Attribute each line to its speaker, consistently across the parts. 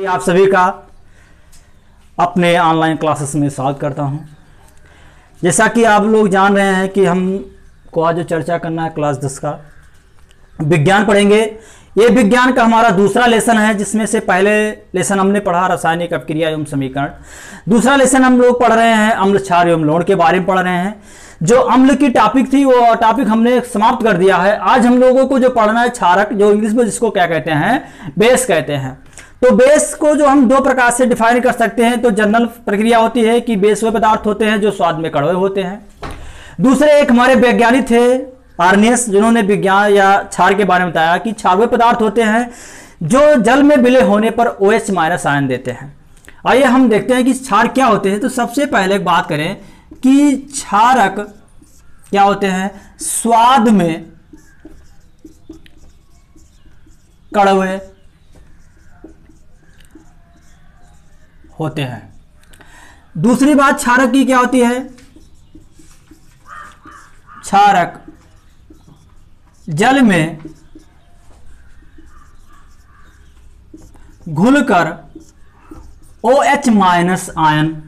Speaker 1: आप सभी का अपने ऑनलाइन क्लासेस में स्वागत करता हूं। जैसा कि आप लोग जान रहे हैं कि हम को आज जो चर्चा करना है क्लास 10 का विज्ञान पढ़ेंगे। ये विज्ञान का हमारा दूसरा लेसन है, जिसमें से पहले लेसन हमने पढ़ा रासायनिक अपक्रिया एवं समीकरण। दूसरा लेसन हम लोग पढ़ रहे हैं अम्ल क्षार एवं लवण के बारे में पढ़ रहे हैं। जो अम्ल की टॉपिक थी वो टॉपिक हमने समाप्त कर दिया है। आज हम लोगों को जो पढ़ना है क्षारक, जो इंग्लिश में जिसको क्या कहते हैं, बेस कहते हैं। तो बेस को जो हम दो प्रकार से डिफाइन कर सकते हैं। तो जनरल प्रक्रिया होती है कि बेस वे पदार्थ होते हैं जो स्वाद में कड़वे होते हैं। दूसरे एक हमारे वैज्ञानिक थे आर्नियस, जिन्होंने विज्ञान या क्षार के बारे में बताया कि क्षार वे पदार्थ होते हैं जो जल में विलय होने पर OH- आयन देते हैं। आइए हम देखते हैं कि क्षार क्या होते हैं। तो सबसे पहले एक बात करें कि क्षारक क्या होते हैं। स्वाद में कड़वे होते हैं। दूसरी बात क्षारक की क्या होती है। क्षारक जल में घुलकर OH- आयन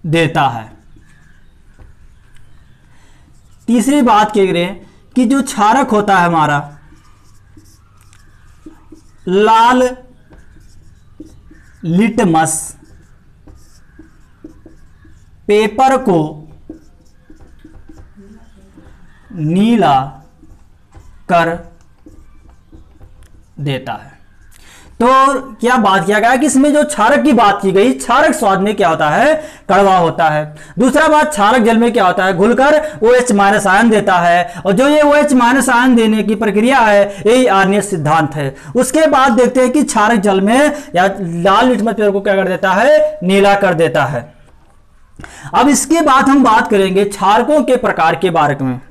Speaker 1: देता है। तीसरी बात कह रहे हैं कि जो क्षारक होता है हमारा, लाल लिटमस पेपर को नीला कर देता है। तो क्या बात किया गया कि इसमें जो क्षारक की बात की गई, क्षारक स्वाद में क्या होता है, कड़वा होता है। दूसरा बात, क्षारक जल में क्या होता है, घुलकर OH- आयन देता है। और जो ये OH- आयन देने की प्रक्रिया है, यही आर्नियस सिद्धांत है। उसके बाद देखते हैं कि क्षारक जल में या लाल लिटमस पेपर को क्या कर देता है, नीला कर देता है। अब इसके बाद हम बात करेंगे क्षारकों के प्रकार के बारे में।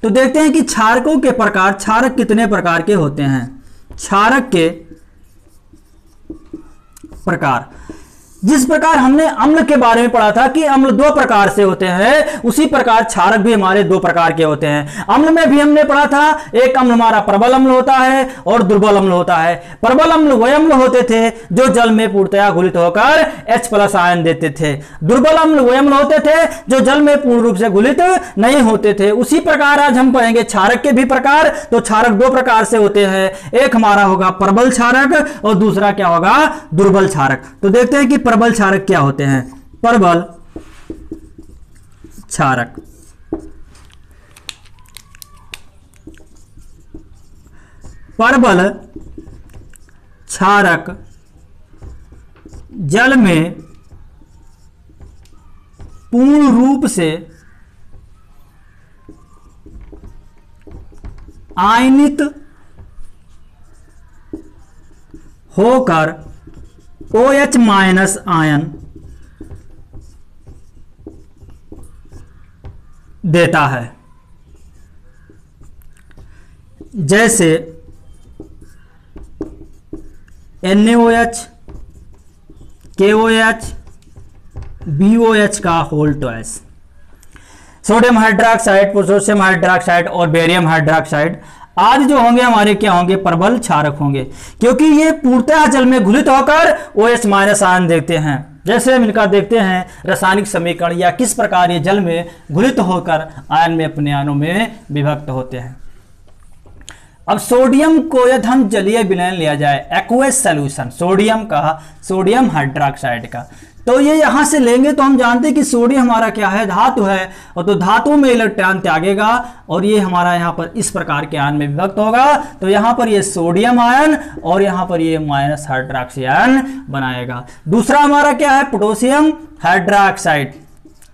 Speaker 1: तो देखते हैं कि क्षारकों के प्रकार, क्षारक कितने प्रकार के होते हैं। क्षारक के प्रकार, जिस प्रकार हमने अम्ल के बारे में पढ़ा था कि अम्ल दो प्रकार से होते हैं, उसी प्रकार क्षारक भी हमारे दो प्रकार के होते हैं। अम्ल में भी हमने पढ़ा था, एक अम्ल हमारा प्रबल अम्ल होता है और दुर्बल अम्ल होता है। प्रबल अम्ल वह अम्ल होते थे जो जल में पूर्णतया घुलित होकर H+ आयन देते थे। दुर्बल अम्ल वह अम्ल होते थे जो जल में पूर्ण रूप से घुलित नहीं होते थे। उसी प्रकार आज हम पढ़ेंगे क्षारक के भी प्रकार। तो क्षारक दो प्रकार से होते हैं, एक हमारा होगा प्रबल क्षारक और दूसरा क्या होगा, दुर्बल क्षारक। तो देखते हैं कि प्रबल क्षारक क्या होते हैं। प्रबल क्षारक प्रबल क्षारक जल में पूर्ण रूप से आयनित होकर OH- आयन देता है। जैसे NaOH, KOH, BOH का whole twice. Sodium hydroxide, potassium hydroxide और बेरियम हाइड्रोक्साइड आज जो होंगे हमारे क्या होंगे, प्रबल क्षारक होंगे, क्योंकि ये पूर्णतः जल में घुलित होकर OH- आयन देते हैं। जैसे हम इनका देखते हैं रासायनिक समीकरण, या किस प्रकार ये जल में घुलित होकर आयन में अपने आयनों में विभक्त होते हैं। अब सोडियम को यदि हम जलीय विलयन लिया जाए, एक्वस सॉल्यूशन सोडियम का, सोडियम हाइड्रोक्साइड का, तो ये यहां से लेंगे तो हम जानते हैं कि सोडियम हमारा क्या है, धातु है। और तो धातु में इलेक्ट्रॉन त्यागेगा और ये हमारा यहाँ पर इस प्रकार के आयन में विभक्त होगा। तो यहाँ पर ये सोडियम आयन और यहाँ पर ये माइनस हाइड्रोक्सी आयन बनाएगा। दूसरा हमारा क्या है, potassium hydroxide,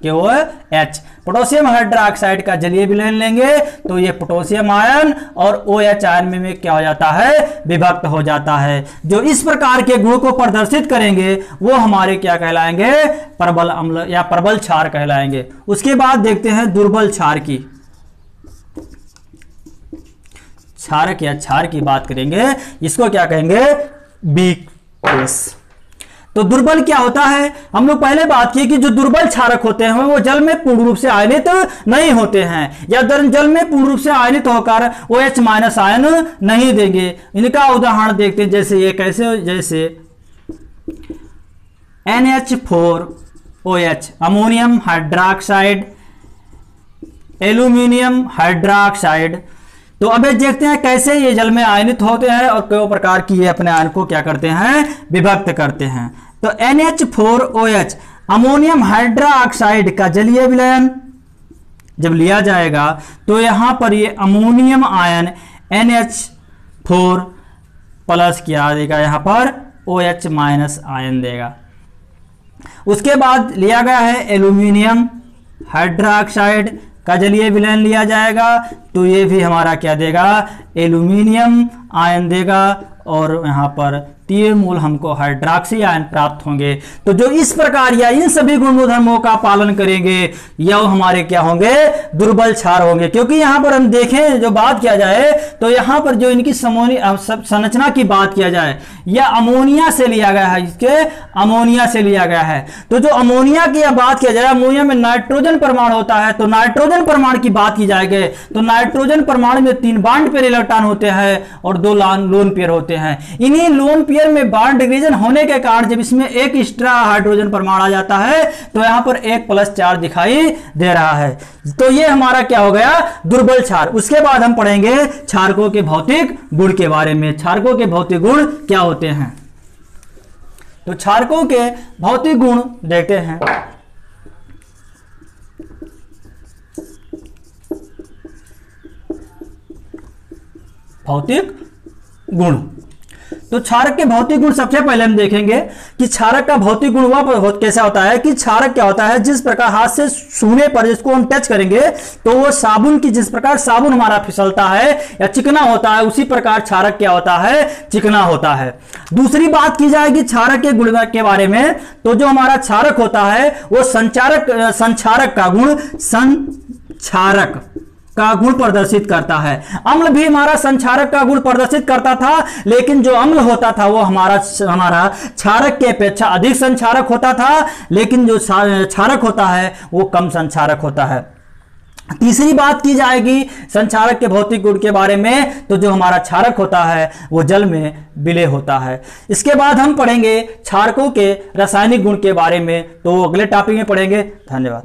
Speaker 1: KOH। Potassium hydroxide का जलीय विलयन लेंगे तो ये पोटेशियम आयन और OH आयन में क्या हो जाता है, विभक्त हो जाता है। जो इस प्रकार के गुण को प्रदर्शित करेंगे वो हमारे क्या कहलाएंगे, प्रबल अम्ल या प्रबल क्षार कहलाएंगे। उसके बाद देखते हैं दुर्बल क्षार की। क्षारक या क्षार की बात करेंगे, इसको क्या कहेंगे, वीक बेस। तो दुर्बल क्या होता है, हम लोग पहले बात की कि जो दुर्बल क्षारक होते हैं वो जल में पूर्ण रूप से आयनित नहीं होते हैं, या जल में पूर्ण रूप से आयनित होकर OH माइनस आयन नहीं देंगे। इनका उदाहरण देखते हैं, जैसे ये कैसे, जैसे NH4OH ammonium hydroxide, aluminium hydroxide. तो अब देखते हैं कैसे ये जल में आयनित होते हैं और कई प्रकार की ये अपने आयन को क्या करते हैं, विभक्त करते हैं। तो NH4OH अमोनियम हाइड्रोक्साइड का जलीय विलयन जब लिया जाएगा तो यहां पर ये अमोनियम आयन NH4 प्लस क्या देगा, यहां पर OH माइनस आयन देगा। उसके बाद लिया गया है एल्यूमिनियम हाइड्रोक्साइड का जलीय विलयन लिया जाएगा, तो ये भी हमारा क्या देगा, एल्यूमिनियम आयन देगा, और यहाँ पर 3 मूल हमको हाइड्रोक्सी आयन प्राप्त होंगे। तो जो इस प्रकार या इन सभी गुणधर्मों का पालन करेंगे यह हमारे क्या होंगे, दुर्बल क्षार होंगे। क्योंकि यहाँ पर हम देखें, जो बात किया जाए तो यहाँ पर जो इनकी संरचना की बात किया जाए, यह अमोनिया से लिया गया है, इसके अमोनिया से लिया गया है। तो जो अमोनिया की बात किया जाए, अमोनिया में नाइट्रोजन परमाणु होता है, तो नाइट्रोजन परमाणु की बात की जाएगी तो नाइट्रोजन परमाणु में 3 बॉन्ड पेयर इलेक्ट्रॉन होते हैं और 2 लोन पेयर होते हैं। इन्हीं लोन पेयर में बॉन्ड डिवीजन होने के कारण जब इसमें एक एक्स्ट्रा हाइड्रोजन परमाणु आ जाता है तो यहां पर 1 प्लस चार्ज दिखाई दे रहा है। तो ये हमारा क्या हो गया, दुर्बल क्षार। उसके बाद हम पढ़ेंगे क्षारकों के भौतिक गुण के बारे में। क्षारकों के भौतिक गुण क्या होते हैं, तो क्षारकों के भौतिक गुण देखते हैं। भौतिक गुण, तो क्षारक के भौतिक गुण सबसे पहले हम देखेंगे कि क्षारक का भौतिक गुण वह कैसा होता है कि क्षारक क्या होता है, जिस प्रकार हाथ से छूने पर जिसको हम टच करेंगे तो वो साबुन की, जिस प्रकार साबुन हमारा फिसलता है या चिकना होता है, उसी प्रकार क्षारक क्या होता है, चिकना होता है। दूसरी बात की जाएगी क्षारक के गुण के बारे में, तो जो हमारा क्षारक होता है वो संक्षारक का गुण, संक्षारक का गुण प्रदर्शित करता है। अम्ल भी हमारा संक्षारक का गुण प्रदर्शित करता था, लेकिन जो अम्ल होता था वो हमारा क्षारक के अपेक्षा अधिक संक्षारक होता था, लेकिन जो क्षारक होता है वो कम संक्षारक होता है। तीसरी बात की जाएगी संक्षारक के भौतिक गुण के बारे में, तो जो हमारा क्षारक होता है वो जल में विलय होता है। इसके बाद हम पढ़ेंगे क्षारकों के रासायनिक गुण के बारे में, तो अगले टॉपिक में पढ़ेंगे। धन्यवाद।